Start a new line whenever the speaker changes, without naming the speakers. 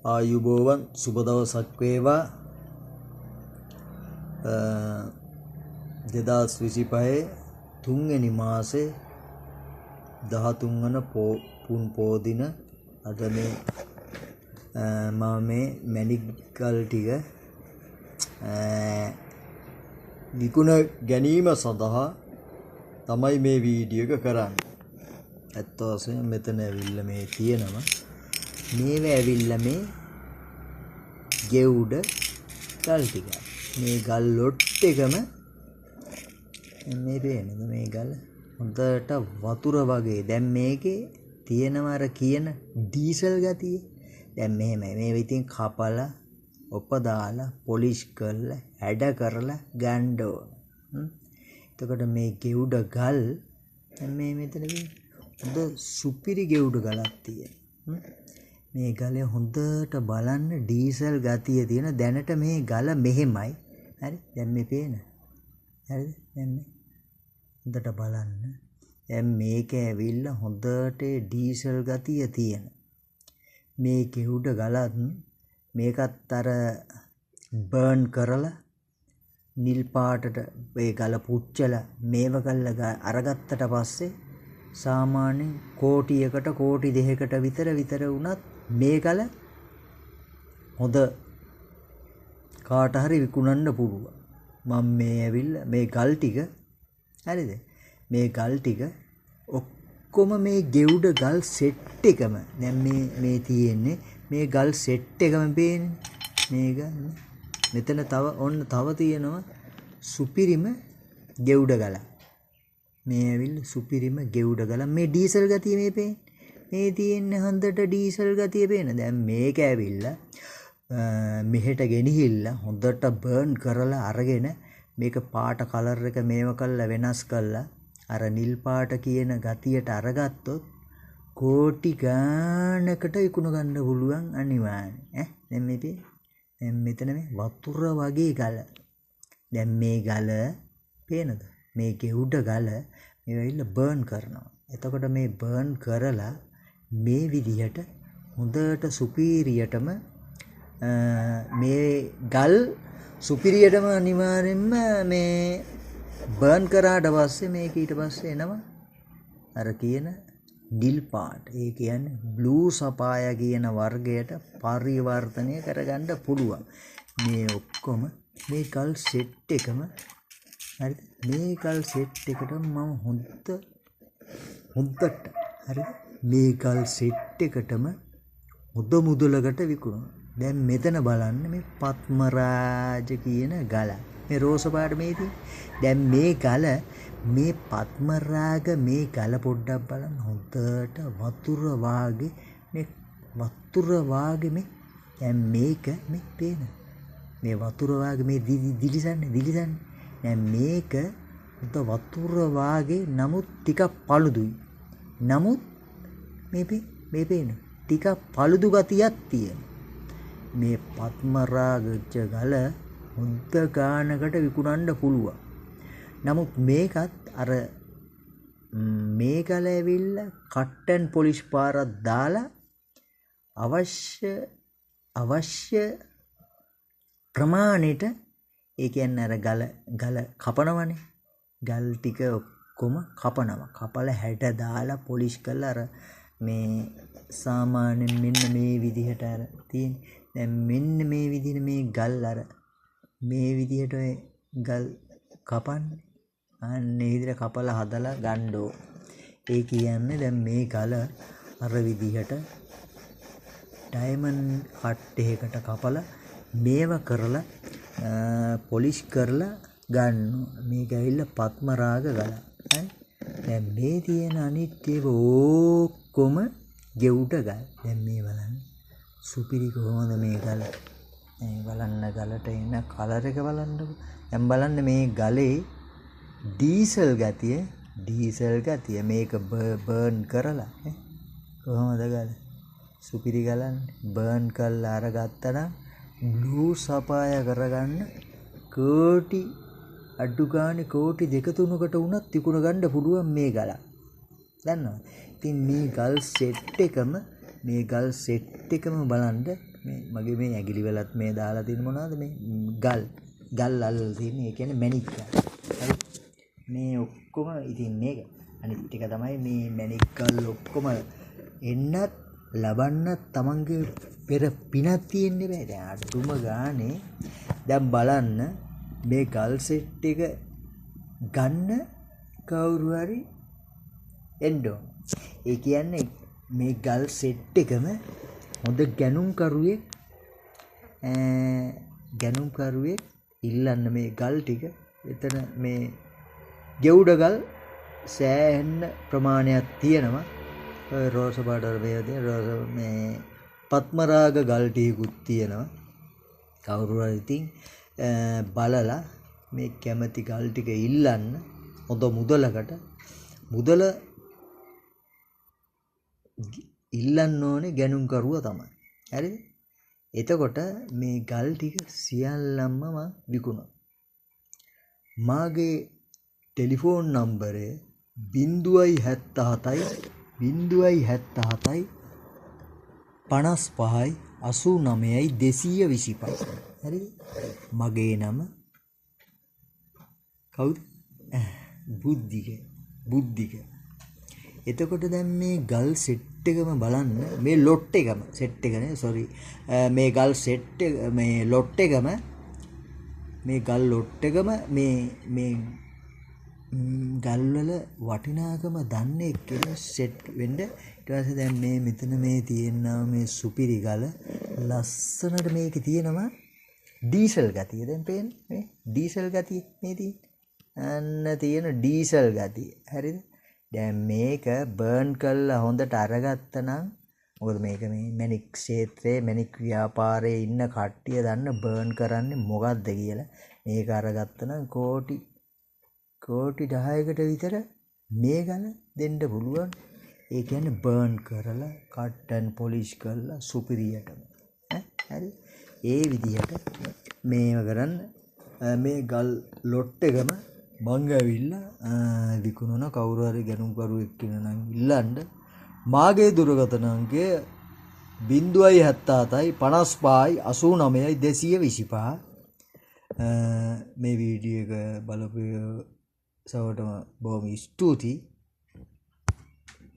ආයුබෝවන් සුබ දවසක් වේවා. 2025 තුන්වෙනි මාසේ 13 වන පුන් පෝදින අද මේ මම මේ මැණික් ගල් ටික විකුණ ගැනීම සඳහා තමයි මේ වීඩියෝ එක කරන්නේ. ඇත්ත වශයෙන්ම මෙතන ඇවිල්ලා මේ තියෙනවා. මේව ඇවිල්ලා මේ ගෙවුඩ ගල් ටික. මේ ගල් ලොට් එකම මේ පේනද මේ ගල හොඳට වතුර වගේ. දැන් මේකේ තියෙනවා අර කියන ඩීසල් ගතිය. දැන් මෙහෙමයි. මේ ඉතින් කපලා ඔප දාලා පොලිෂ් කරලා හැඩ කරලා ගන්න ඕන. එතකොට මේ ගෙවුඩ ගල් මේ මෙතනදී හොඳ සුපිරි ගෙවුඩ ගලක් තියෙනවා. මේ ගලේ හොඳට බලන්න ඩීසල් ගතිය තියෙන. දැනට මේ ගල මෙහෙමයි. හරි. දැන් මේ පේන. හරිද? දැන් මේ හොඳට බලන්න. දැන් මේක ඇවිල්ලා හොඳට ඩීසල් ගතිය තියෙන. මේ ගෙවුඩ ගලත් මේකත් අර බර්න් කරලා නිල් පාටට මේ ගල පුච්චලා මේව කළා අරගත්තට පස්සේ සාමාන්‍යයෙන් කෝටියකට කෝටි දෙකකට විතර වුණත් මේ ගල හොඳ කාට හරි විකුණන්න පුළුවන්. මම මේ ඇවිල්ලා මේ ගල් ටික හරිද? මේ ගල් ටික ඔක්කොම මේ ගෙවුඩ ගල් සෙට් එකම දැන් මේ තියෙන්නේ මේ ගල් සෙට් එකම පේන්නේ. මේක මෙතන තව තියෙනවා සුපිරිම ගෙවුඩ ගල. මේ ඇවිල්ලා සුපිරිම ගෙවුඩ ගල. මේ ඩීසල් ගතිය මේ පේන්නේ. මේ තියෙන්නේ හොඳට ඩීසල් ගතිය පේන. දැන් මේක ඇවිල්ලා මෙහෙට ගෙනහිල්ලා හොඳට බර්න් කරලා අරගෙන මේක පාට කලර් එක මේව කරලා වෙනස් කරලා අර නිල් පාට කියන ගතියට අරගත්තොත් කෝටි ගානකට විකුණ ගන්න පුළුවන් අනිවාර්යයෙන්. දැන් මේ දැන් මෙතන මේ වතුර වගේ ගල. දැන් මේ ගල පේනද? මේ ගෙවුඩ ගල මේ වෙයිලා බර්න් කරනවා. එතකොට මේ බර්න් කරලා මේ විදිහට හොඳට සුපීරියටම මේ ගල් සුපිරියටම අනිවාර්යෙන්ම මේ බර්න් කරාට පස්සේ මේක ඊට පස්සේ එනවා අර කියන නිල් පාට. ඒ කියන්නේ බ්ලූ සපාය කියන වර්ගයට පරිවර්තනය කරගන්න පුළුවන්. මේ ඔක්කොම මේ ගල් සෙට් එකම හරිද? මේ ගල් සෙට් එකට මම හොඳට හරිද? මේ ගල් සෙට් එකටම හොඳ මුදලකට විකුණනවා. දැන් මෙතන බලන්න මේ පත්මරාජ කියන ගල. මේ රෝස පාට මේ තියෙන්නේ. දැන් මේ ගල මේ පත්මරාග මේ ගල පොඩ්ඩක් බලන්න හොඳට වතුර වාගේ මේ දැන් මේක මේ පේන. මේ වතුර වාගේ මේ දිලිසන්නේ. දැන් මේක හොඳ වතුර වාගේ නමුත් ටිකක් පළුදුයි. නමුත් මේ පේන ටිකක් පළුදු ගතියක් තියෙනවා. මේ පත්මරාගච්ච ගල හොඳ ගානකට විකුණන්න පුළුවන්. නමුත් මේකත් අර මේ ගල ඇවිල්ලා කට් ඇන් පොලිෂ් පාරක් දාලා අවශ්‍ය ප්‍රමාණයට ඒ කියන්නේ අර ගල කපනවනේ. ගල් ටික ඔක්කොම කපනවා. කපලා හැඩ දාලා පොලිෂ් කරලා අර මේ සාමාන්‍යයෙන් මෙන්න මේ විදිහට අර තියෙන. දැන් මෙන්න මේ විදිහට මේ ගල් අර මේ විදිහට ගල් කපන්නේ. අන්නේ විදිහට කපලා හදලා ගන්න ඕන. ඒ කියන්නේ දැන් මේ ගල අර විදිහට ඩයමන්ඩ් කට් එකකට කපලා මේව කරලා පොලිෂ් කරලා ගන්න. මේක ඇවිල්ලා පත්මරාග ගල. දැන් මේ තියෙන අනිත් ඒවා ඔක්කොම ගෙවුඩ ගල්. දැන් මේ බලන්න සුපිරි කොහොමද මේ ගල. මේ බලන්න ගලට එන කලර් එක බලන්නකො. දැන් බලන්න මේ ගලේ ඩීසල් ගතිය මේක බර්න් කරලා කොහොමද ගල සුපිරි ගලන්නේ. බර්න් කරලා අරගත්තා නම් බ්ලූ සපාය කරගන්න කෝටි අඩු ගානේ කෝටි 2-3කට වුණත් විකුණ ගන්න පුළුවන් මේ ගල. දන්නවද? ඉතින් මේ ගල් සෙට් එකම බලන්න මේ මගේ මේ ඇගිලි වලත් මේ දාලා තියෙන මොනවද මේ ගල් අල්ලලා තියෙන්නේ. ඒ කියන්නේ මැණික් ගල්. හරි. මේ ඔක්කොම ඉතින් මේක අනිත් ටික තමයි මේ මැණික් ගල් ඔක්කොම එන්නත් ලබන්නත් තමන්ගේ පෙර පිනක් තියෙන්නේ බෑ. දැන් අඩුම ගානේ දැන් බලන්න මේ ගල් සෙට් එක ගන්න කවුරු හරි එන්න ඕන. ඒ කියන්නේ මේ ගල් සෙට් එකම හොඳ ගැනුම්කරුවෙක් ඉල්ලන්න මේ ගල් ටික. එතන මේ ගෙවුඩ ගල් සෑහෙන ප්‍රමාණයක් තියෙනවා. ඔය රෝස පාට මේ පත්මරාග ගල් ටිකකුත් තියෙනවා. කවුරු හරි ඉතින් බලලා මේ කැමති ගල් ටික ඉල්ලන්න හොඳ මුදලකට මුදල ඉල්ලන්න ඕනේ ගැනුම්කරුවා තමයි. හරිද? එතකොට මේ ගල් ටික සියල්ලම මම විකුණනවා. මාගේ ටෙලිෆෝන් නම්බරය 077 077 55 89 225. හරිද? මගේ නම කවුද? බුද්ධික. එතකොට දැන් මේ ගල් සෙට් එකම බලන්න මේ ලොට් එකම සෙට් එක නේ සෝරි මේ ගල් සෙට් එක මේ ලොට් එකම මේ ගල් ලොට් එකම මේ ගල් වල වටිනාකම දන්නේ කියලා සෙට් වෙන්න. ඊට පස්සේ දැන් මේ මෙතන මේ තියෙනවා මේ සුපිරි ගල ලස්සනට මේකේ තියෙනවා ඩීසල් ගතිය. දැන් පේන්නේ මේ ඩීසල් ගතිය මේ තියෙන තියෙන ඩීසල් ගතිය. හරිද? දැන් මේක බර්න් කරලා හොඳට අරගත්තා නම් මොකද මේක මේ මැණික් ක්ෂේත්‍රයේ මැණික් ව්‍යාපාරයේ ඉන්න කට්ටිය දන්න බර්න් කරන්නේ මොකද්ද කියලා. මේක අරගත්තා නම් කෝටි 10කට විතර මේ ගල දෙන්න පුළුවන්. ඒ කියන්නේ බර්න් කරලා කට් ඇන් පොලිෂ් කරලා සුපිරියටම. හරි. ඒ විදිහට මේව කරන්න මේ ගල් ලොට් එකම මං ඇවිල්ලා විකුණන කවුරු හරි ගැනුම්කරුවෙක් කෙනා නම් ඉල්ලන්න. මාගේ දුරකථන අංකය 077 55 89 225. මේ වීඩියෝ එක බලපු සවටම බොහොම ස්තුතියි.